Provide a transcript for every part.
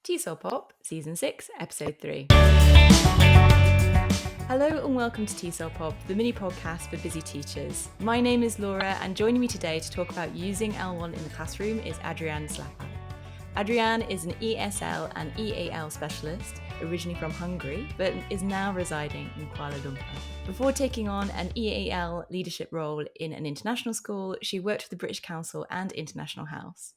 ESL Pop, Season 6, Episode 3. Hello and welcome to ESL Pop, the mini podcast for busy teachers. My name is Laura, and joining me today to talk about using L1 in the classroom is Adrienn Szlapak. Adrienn is an ESL and EAL specialist, originally from Hungary, but is now residing in Kuala Lumpur. Before taking on an EAL leadership role in an international school, she worked for the British Council and International House.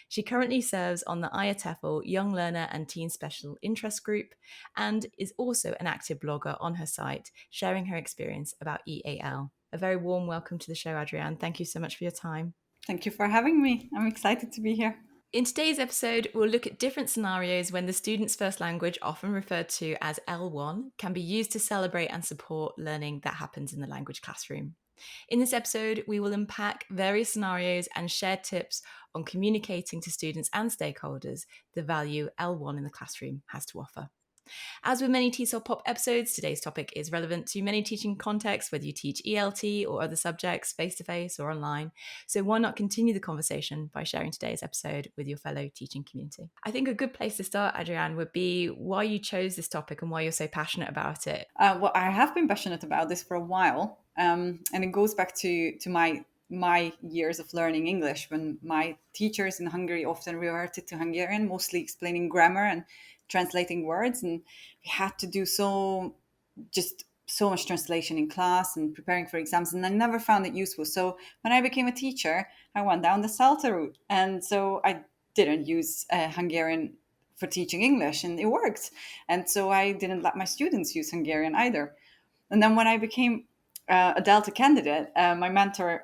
She currently serves on the IATEFL Young Learner and Teen Special Interest Group and is also an active blogger on her site, sharing her experience about EAL. A very warm welcome to the show, Adrienn. Thank you so much for your time. Thank you for having me. I'm excited to be here. In today's episode, we'll look at different scenarios when the student's first language, often referred to as L1, can be used to celebrate and support learning that happens in the language classroom. In this episode, we will unpack various scenarios and share tips on communicating to students and stakeholders the value L1 in the classroom has to offer. As with many ESL Pop episodes, today's topic is relevant to many teaching contexts, whether you teach ELT or other subjects face-to-face or online. So why not continue the conversation by sharing today's episode with your fellow teaching community? I think a good place to start, Adrienn, would be why you chose this topic and why you're so passionate about it. Well, I have been passionate about this for a while, and it goes back to my years of learning English, when my teachers in Hungary often reverted to Hungarian, mostly explaining grammar and translating words, and we had to do so much translation in class and preparing for exams, and I never found it useful. So when I became a teacher, I went down the SALTA route, and so I didn't use Hungarian for teaching English, and it worked. And so I didn't let my students use Hungarian either. And then when I became a Delta candidate, my mentor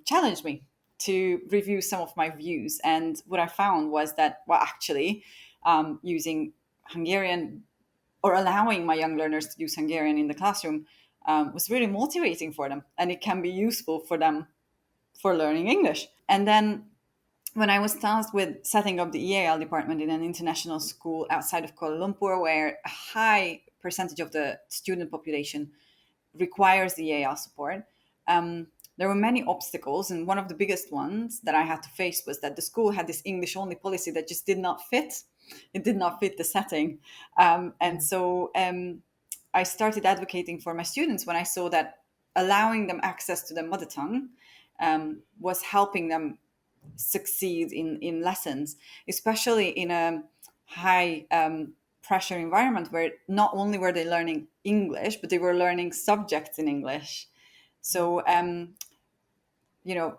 challenged me to review some of my views. And what I found was that, actually, using Hungarian or allowing my young learners to use Hungarian in the classroom was really motivating for them. And it can be useful for them for learning English. And then when I was tasked with setting up the EAL department in an international school outside of Kuala Lumpur, where a high percentage of the student population requires the EAL support, there were many obstacles. And one of the biggest ones that I had to face was that the school had this English-only policy that just did not fit. It did not fit the setting. So I started advocating for my students when I saw that allowing them access to their mother tongue was helping them succeed in lessons, especially in a high pressure environment where not only were they learning English, but they were learning subjects in English. So,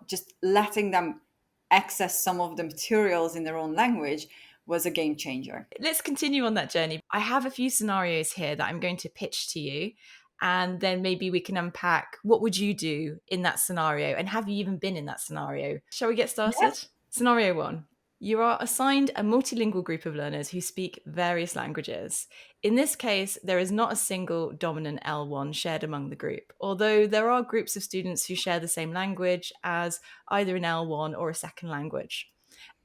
just letting them access some of the materials in their own language was a game changer. Let's continue on that journey. I have a few scenarios here that I'm going to pitch to you, and then maybe we can unpack what would you do in that scenario, and have you even been in that scenario? Shall we get started? Yes. Scenario 1. You are assigned a multilingual group of learners who speak various languages. In this case, there is not a single dominant L1 shared among the group, although there are groups of students who share the same language as either an L1 or a second language.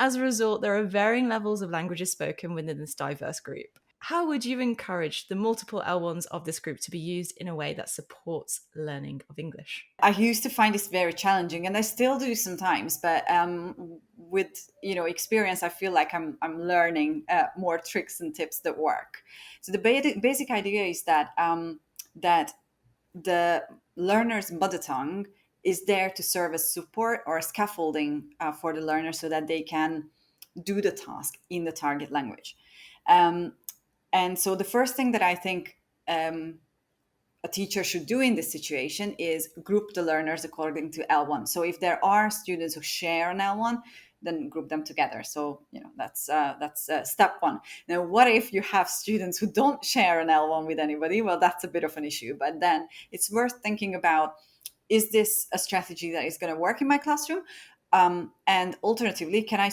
As a result, there are varying levels of languages spoken within this diverse group. How would you encourage the multiple L1s of this group to be used in a way that supports learning of English? I used to find this very challenging, and I still do sometimes, but with experience, I feel like I'm learning more tricks and tips that work. So the basic idea is that that the learner's mother tongue is there to serve as support or scaffolding for the learner so that they can do the task in the target language. And so the first thing that I think a teacher should do in this situation is group the learners according to L1. So if there are students who share an L1, then group them together. So, that's step 1. Now, what if you have students who don't share an L1 with anybody? Well, that's a bit of an issue. But then it's worth thinking about, is this a strategy that is going to work in my classroom? And alternatively, can I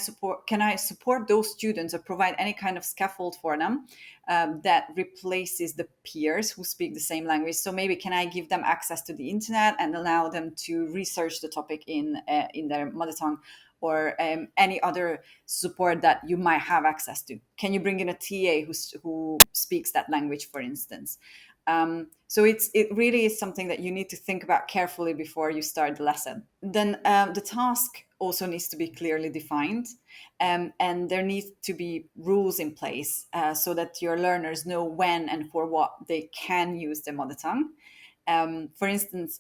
support those students or provide any kind of scaffold for them that replaces the peers who speak the same language? So maybe can I give them access to the internet and allow them to research the topic in their mother tongue, or any other support that you might have access to? Can you bring in a TA who speaks that language, for instance? So it really is something that you need to think about carefully before you start the lesson. Then the task also needs to be clearly defined, and there needs to be rules in place so that your learners know when and for what they can use their mother tongue. For instance,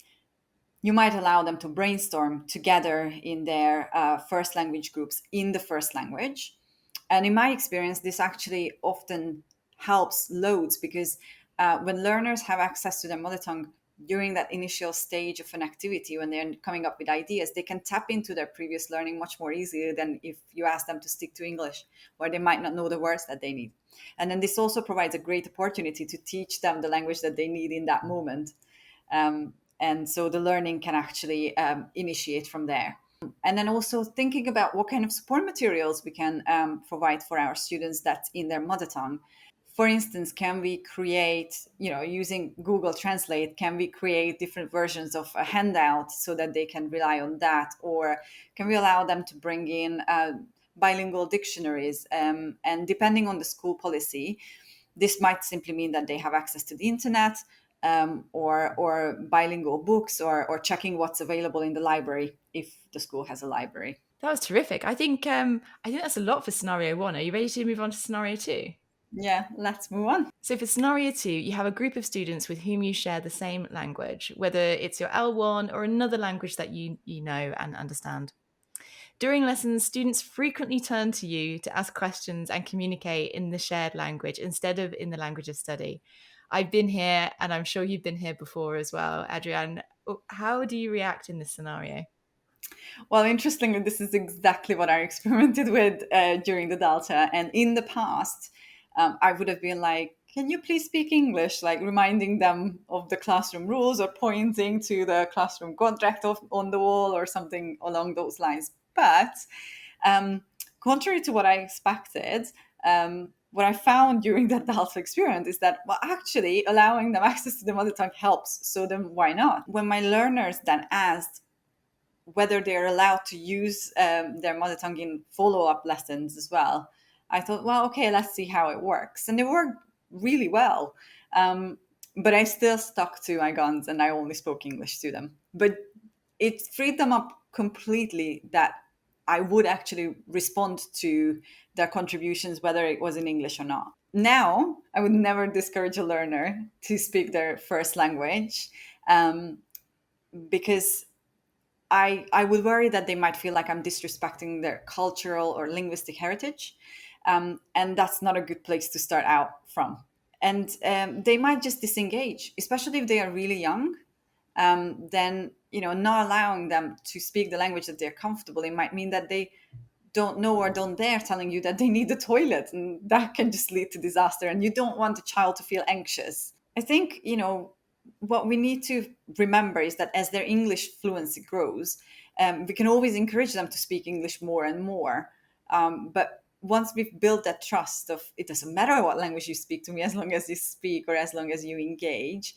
you might allow them to brainstorm together in their first language groups in the first language. And in my experience, this actually often helps loads because when learners have access to their mother tongue during that initial stage of an activity, when they're coming up with ideas, they can tap into their previous learning much more easily than if you ask them to stick to English, where they might not know the words that they need. And then this also provides a great opportunity to teach them the language that they need in that moment. And so the learning can actually initiate from there. And then also thinking about what kind of support materials we can provide for our students that's in their mother tongue. For instance, can we create, using Google Translate, can we create different versions of a handout so that they can rely on that? Or can we allow them to bring in bilingual dictionaries? And depending on the school policy, this might simply mean that they have access to the internet, or bilingual books, or checking what's available in the library if the school has a library. That was terrific. I think that's a lot for scenario 1. Are you ready to move on to scenario 2? Yeah, let's move on. So for scenario 2, you have a group of students with whom you share the same language, whether it's your L1 or another language that you know and understand. During lessons, students frequently turn to you to ask questions and communicate in the shared language instead of in the language of study. I've been here, and I'm sure you've been here before as well. Adrienn, how do you react in this scenario? Well, interestingly, this is exactly what I experimented with during the Delta. And in the past, I would have been like, can you please speak English? Like reminding them of the classroom rules or pointing to the classroom contract on the wall or something along those lines. But contrary to what I expected, what I found during that Delta experience is that, well, actually allowing them access to the mother tongue helps. So then why not? When my learners then asked whether they're allowed to use their mother tongue in follow-up lessons as well, I thought, well, okay, let's see how it works. And it worked really well. But I still stuck to my guns and I only spoke English to them. But it freed them up completely that I would actually respond to their contributions, whether it was in English or not. Now, I would never discourage a learner to speak their first language, because I would worry that they might feel like I'm disrespecting their cultural or linguistic heritage. And that's not a good place to start out from. And they might just disengage, especially if they are really young. Then, not allowing them to speak the language that they're comfortable in might mean that they don't know or don't dare telling you that they need the toilet. And that can just lead to disaster. And you don't want the child to feel anxious. I think, what we need to remember is that as their English fluency grows, we can always encourage them to speak English more and more. But once we've built that trust of it doesn't matter what language you speak to me as long as you speak or as long as you engage,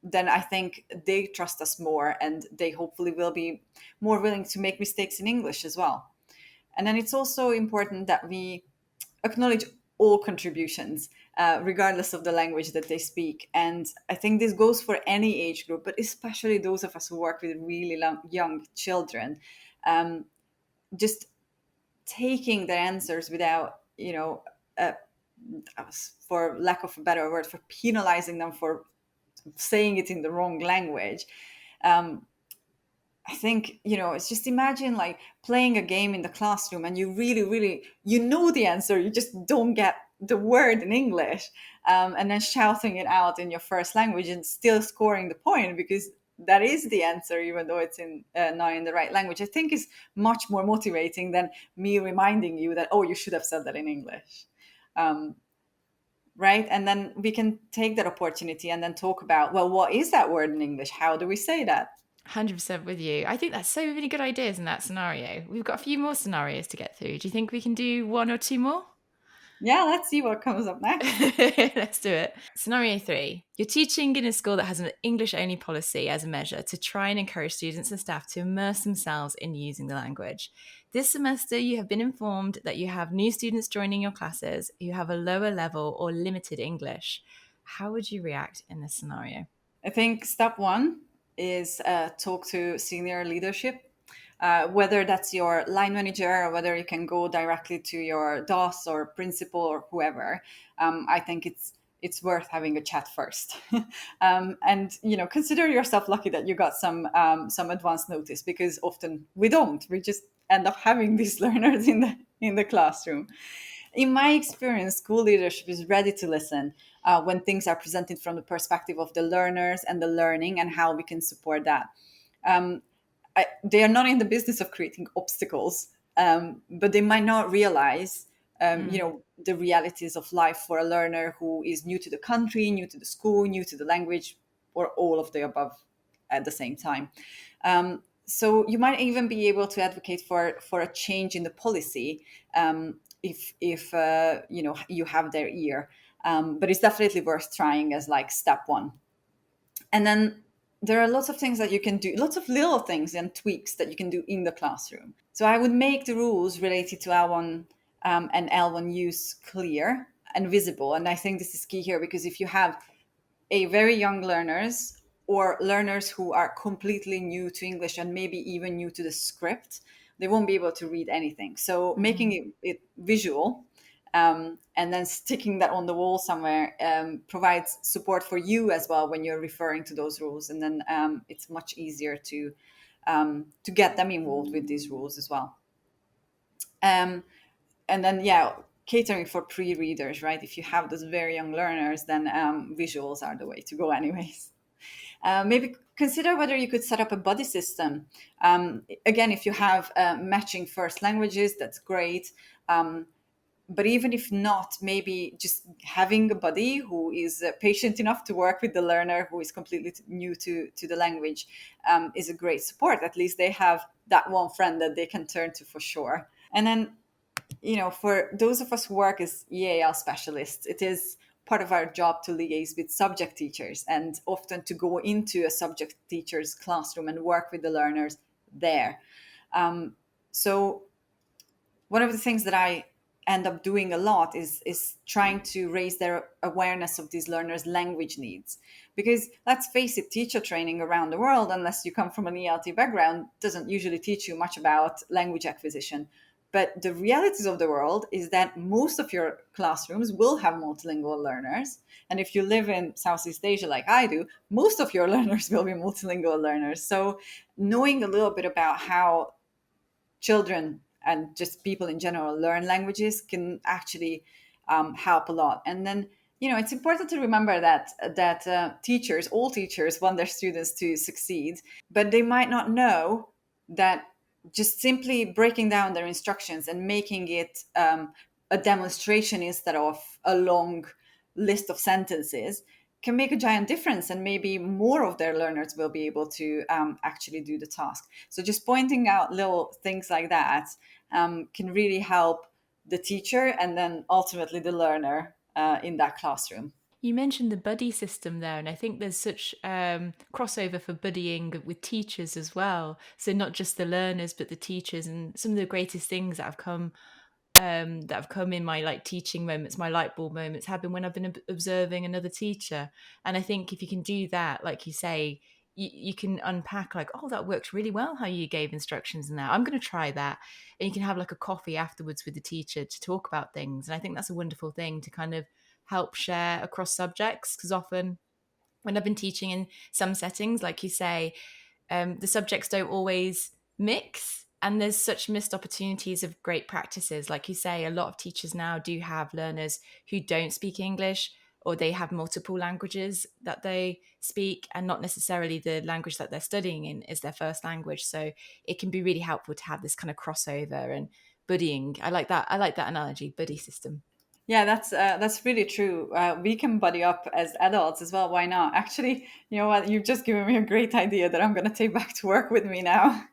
then I think they trust us more and they hopefully will be more willing to make mistakes in English as well. And then it's also important that we acknowledge all contributions, regardless of the language that they speak. And I think this goes for any age group, but especially those of us who work with really young children. Just taking their answers without, for lack of a better word, for penalizing them for saying it in the wrong language. I think, it's just imagine like playing a game in the classroom and you really, really, the answer, you just don't get the word in English, and then shouting it out in your first language and still scoring the point because that is the answer, even though it's not in the right language, I think is much more motivating than me reminding you that, oh, you should have said that in English. Right? And then we can take that opportunity and then talk about, well, what is that word in English? How do we say that? 100% with you. I think that's so many good ideas in that scenario. We've got a few more scenarios to get through. Do you think we can do 1 or 2 more? Yeah, let's see what comes up next. Let's do it. Scenario 3. You're teaching in a school that has an English-only policy as a measure to try and encourage students and staff to immerse themselves in using the language. This semester, you have been informed that you have new students joining your classes who have a lower level or limited English. how would you react in this scenario? I think step one is talk to senior leadership, whether that's your line manager or whether you can go directly to your DOS or principal or whoever. I think it's worth having a chat first, and consider yourself lucky that you got some advance notice, because often we don't. We just end up having these learners in the classroom. In my experience, school leadership is ready to listen when things are presented from the perspective of the learners and the learning and how we can support that. Um, they are not in the business of creating obstacles, but they might not realize, the realities of life for a learner who is new to the country, new to the school, new to the language, or all of the above at the same time. So you might even be able to advocate for a change in the policy, if you have their ear. But it's definitely worth trying as like step one. And then there are lots of things that you can do, lots of little things and tweaks that you can do in the classroom. So I would make the rules related to L1 and L1 use clear and visible. And I think this is key here, because if you have a very young learners or learners who are completely new to English and maybe even new to the script, they won't be able to read anything. So making it visual, and then sticking that on the wall somewhere, provides support for you as well when you're referring to those rules. And then it's much easier to get them involved with these rules as well. And then, catering for pre-readers, right? If you have those very young learners, then visuals are the way to go anyways. Maybe consider whether you could set up a buddy system. Again, if you have matching first languages, that's great. But even if not, maybe just having a buddy who is patient enough to work with the learner who is completely new to the language is a great support. At least they have that one friend that they can turn to for sure. And then, for those of us who work as EAL specialists, it is part of our job to liaise with subject teachers and often to go into a subject teacher's classroom and work with the learners there. So one of the things that I end up doing a lot is trying to raise their awareness of these learners' language needs. Because let's face it, teacher training around the world, unless you come from an ELT background, doesn't usually teach you much about language acquisition. But the realities of the world is that most of your classrooms will have multilingual learners. And if you live in Southeast Asia like I do, most of your learners will be multilingual learners. So knowing a little bit about how children and just people in general learn languages can actually help a lot. And then, it's important to remember that teachers, all teachers, want their students to succeed, but they might not know that just simply breaking down their instructions and making it a demonstration instead of a long list of sentences can make a giant difference, and maybe more of their learners will be able to actually do the task. So just pointing out little things like that can really help the teacher and then ultimately the learner in that classroom. You mentioned the buddy system there, and I think there's such crossover for buddying with teachers as well. So not just the learners, but the teachers. And some of the greatest things that have come in my like teaching moments, my light bulb moments, have been when I've been observing another teacher. And I think if you can do that, like you say, you can unpack like, oh, that worked really well how you gave instructions, and that I'm going to try that. And you can have like a coffee afterwards with the teacher to talk about things. And I think that's a wonderful thing to kind of help share across subjects, because often when I've been teaching in some settings, like you say, the subjects don't always mix, and there's such missed opportunities of great practices. Like you say, a lot of teachers now do have learners who don't speak English, or they have multiple languages that they speak, and not necessarily the language that they're studying in is their first language. So it can be really helpful to have this kind of crossover and buddying. I like that analogy, buddy system. Yeah, that's really true. We can buddy up as adults as well. Why not? Actually, you know what? You've just given me a great idea that I'm going to take back to work with me now.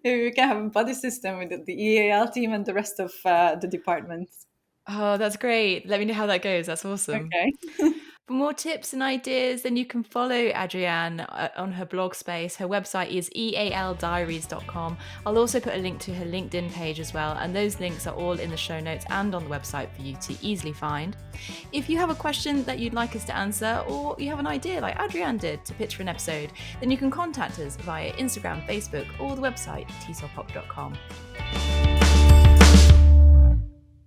Maybe we can have a buddy system with the EAL team and the rest of the departments. Oh, that's great. Let me know how that goes. That's awesome. Okay. For more tips and ideas, then you can follow Adrienn on her blog space. Her website is ealdiaries.com. I'll also put a link to her LinkedIn page as well, and those links are all in the show notes and on the website for you to easily find. If you have a question that you'd like us to answer, or you have an idea like Adrienn did to pitch for an episode, then you can contact us via Instagram, Facebook, or the website tsopop.com.